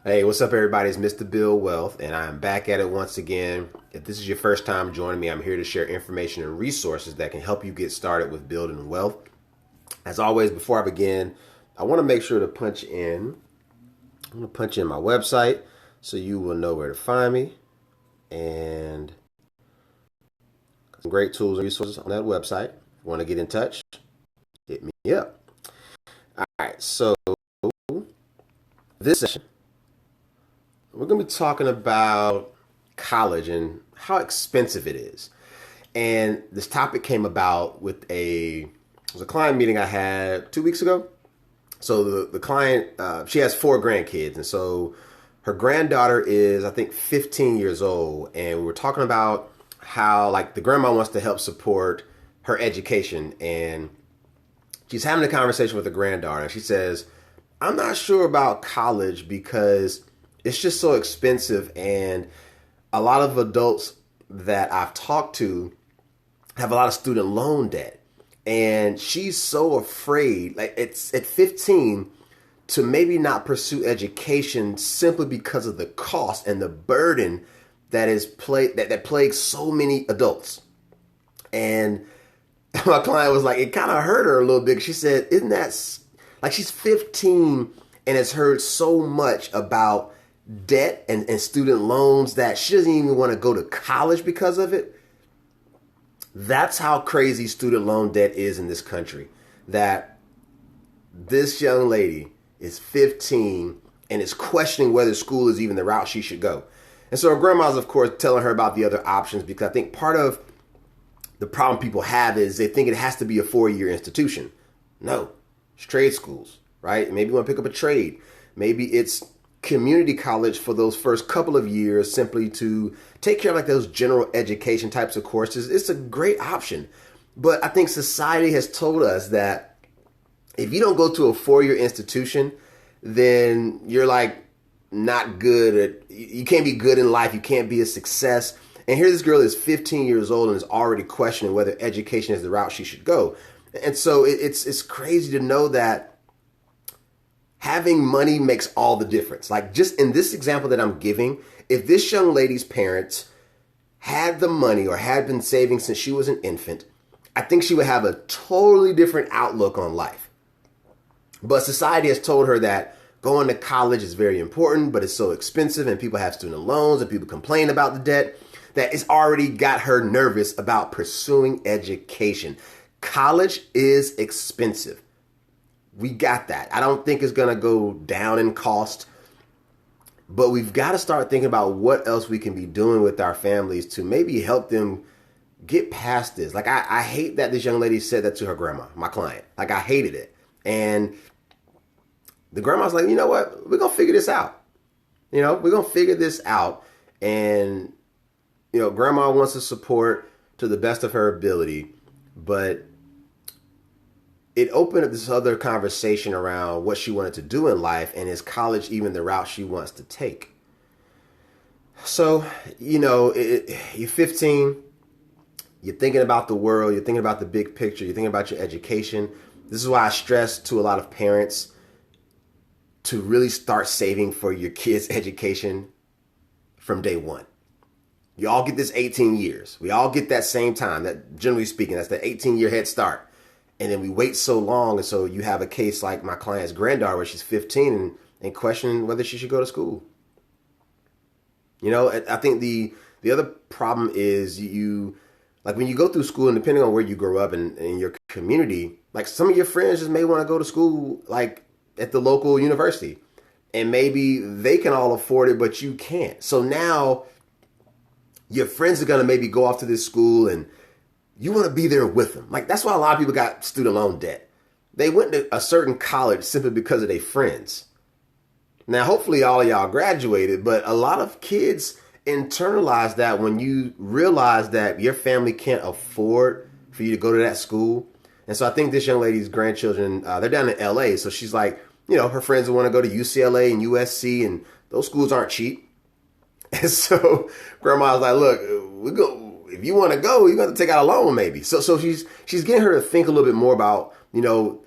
Hey, what's up, everybody? It's Mr. BuildWealth, and I'm back at it once again. If this is your first time joining me, I'm here to share information and resources that can help you get started with building wealth. As always, before I begin, I want to make sure to punch in. I'm going to punch in my website so you will know where to find me, and some great tools and resources on that website. If you want to get in touch, hit me up. All right, so this session we're going to be talking about college and how expensive it is. And this topic came about with it was a client meeting I had 2 weeks ago. So the client, she has four grandkids. And so her granddaughter is, I think, 15 years old. And we were talking about how, like, the grandma wants to help support her education. And she's having a conversation with the granddaughter. And she says, I'm not sure about college because it's just so expensive, and a lot of adults that I've talked to have a lot of student loan debt, and she's so afraid, like it's at 15, to maybe not pursue education simply because of the cost and the burden that plagues so many adults. And my client was like, it kind of hurt her a little bit. She said, isn't that like, she's 15 and has heard so much about debt and student loans that she doesn't even want to go to college because of it. That's how crazy student loan debt is in this country. That this young lady is 15 and is questioning whether school is even the route she should go. And so her grandma's, of course, telling her about the other options, because I think part of the problem people have is they think it has to be a 4-year institution. No, it's trade schools, right? Maybe you want to pick up a trade. Maybe it's community college for those first couple of years, simply to take care of like those general education types of courses. It's a great option. But I think society has told us that if you don't go to a 4-year institution, then you're like not good you can't be good in life. You can't be a success. And here this girl is 15 years old and is already questioning whether education is the route she should go. And so it's crazy to know that having money makes all the difference. Like, just in this example that I'm giving, if this young lady's parents had the money or had been saving since she was an infant, I think she would have a totally different outlook on life. But society has told her that going to college is very important, but it's so expensive, and people have student loans and people complain about the debt, that it's already got her nervous about pursuing education. College is expensive. We got that. I don't think it's going to go down in cost, but we've got to start thinking about what else we can be doing with our families to maybe help them get past this. Like, I hate that this young lady said that to her grandma, my client. Like, I hated it. And the grandma's like, you know what? We're going to figure this out. We're going to figure this out. And, grandma wants to support to the best of her ability, but it opened up this other conversation around what she wanted to do in life, and is college even the route she wants to take? So, you're 15, you're thinking about the world, you're thinking about the big picture, you're thinking about your education. This is why I stress to a lot of parents to really start saving for your kids' education from day one. You all get this 18 years. We all get that same time. That, generally speaking, that's the 18-year head start. And then we wait so long, and so you have a case like my client's granddaughter, where she's 15 and questioning whether she should go to school. I think the other problem is like, when you go through school, and depending on where you grow up in your community, like, some of your friends just may want to go to school like at the local university, and maybe they can all afford it, but you can't. So now your friends are going to maybe go off to this school, and you want to be there with them. Like, that's why a lot of people got student loan debt. They went to a certain college simply because of their friends. Now, hopefully all of y'all graduated, but a lot of kids internalize that when you realize that your family can't afford for you to go to that school. And so I think this young lady's grandchildren, they're down in LA. So she's like, her friends want to go to UCLA and USC, and those schools aren't cheap. And so grandma was like, look, if you want to go, you're going to take out a loan maybe. So she's getting her to think a little bit more about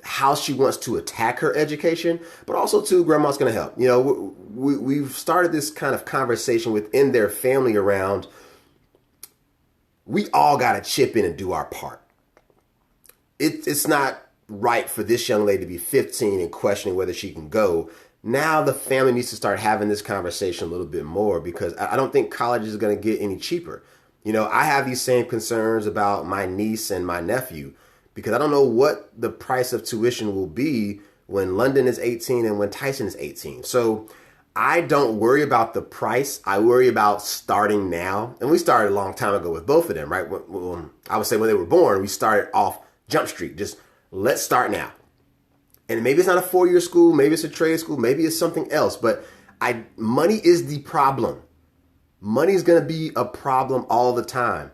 how she wants to attack her education, but also too, grandma's going to help. We've started this kind of conversation within their family around, we all got to chip in and do our part. It's not right for this young lady to be 15 and questioning whether she can go. Now the family needs to start having this conversation a little bit more, because I don't think college is going to get any cheaper. I have these same concerns about my niece and my nephew, because I don't know what the price of tuition will be when London is 18 and when Tyson is 18. So I don't worry about the price. I worry about starting now. And we started a long time ago with both of them, right? I would say when they were born, we started off Jump Street. Just let's start now. And maybe it's not a 4-year school. Maybe it's a trade school. Maybe it's something else. But money is the problem. Money is going to be a problem all the time.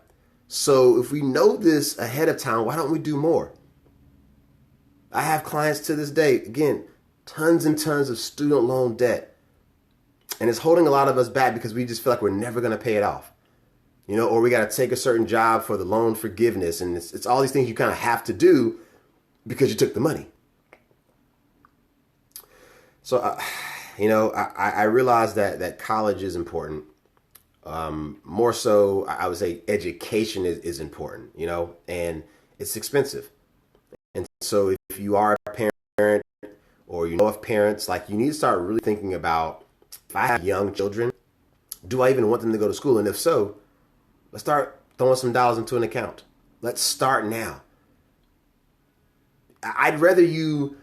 So if we know this ahead of time, why don't we do more? I have clients to this day, again, tons and tons of student loan debt. And it's holding a lot of us back because we just feel like we're never going to pay it off. Or we got to take a certain job for the loan forgiveness. And it's all these things you kind of have to do because you took the money. So, I realize that college is important. More so, I would say education is important, and it's expensive. And so if you are a parent or you know of parents, like, you need to start really thinking about, if I have young children, do I even want them to go to school? And if so, let's start throwing some dollars into an account. Let's start now. I'd rather you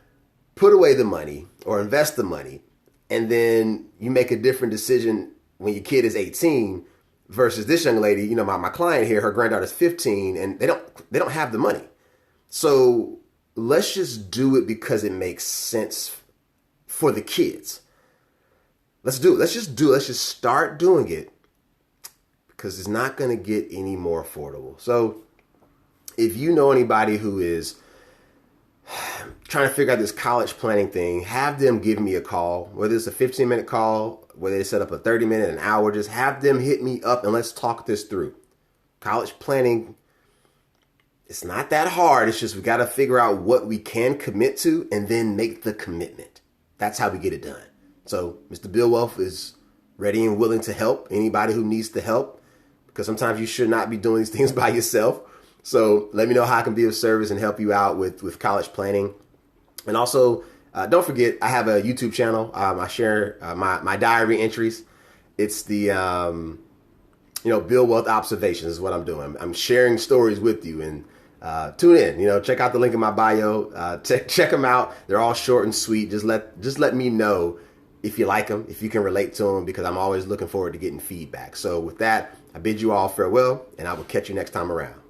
put away the money or invest the money, and then you make a different decision when your kid is 18 versus this young lady. My client here, her granddaughter's 15, and they don't have the money. So let's just do it because it makes sense for the kids. Let's do it. Let's just start doing it, because it's not going to get any more affordable. So if you know anybody who is trying to figure out this college planning thing, have them give me a call, whether it's a 15-minute call, whether they set up a 30-minute, an hour, just have them hit me up and let's talk this through. College planning, it's not that hard. It's just we got to figure out what we can commit to and then make the commitment. That's how we get it done. So Mr. BuildWealth is ready and willing to help anybody who needs the help, because sometimes you should not be doing these things by yourself. So let me know how I can be of service and help you out with college planning. And also, don't forget, I have a YouTube channel. I share my diary entries. It's the BuildWealth Observations is what I'm doing. I'm sharing stories with you, and tune in. Check out the link in my bio. Check them out. They're all short and sweet. Just let me know if you like them, if you can relate to them, because I'm always looking forward to getting feedback. So with that, I bid you all farewell, and I will catch you next time around.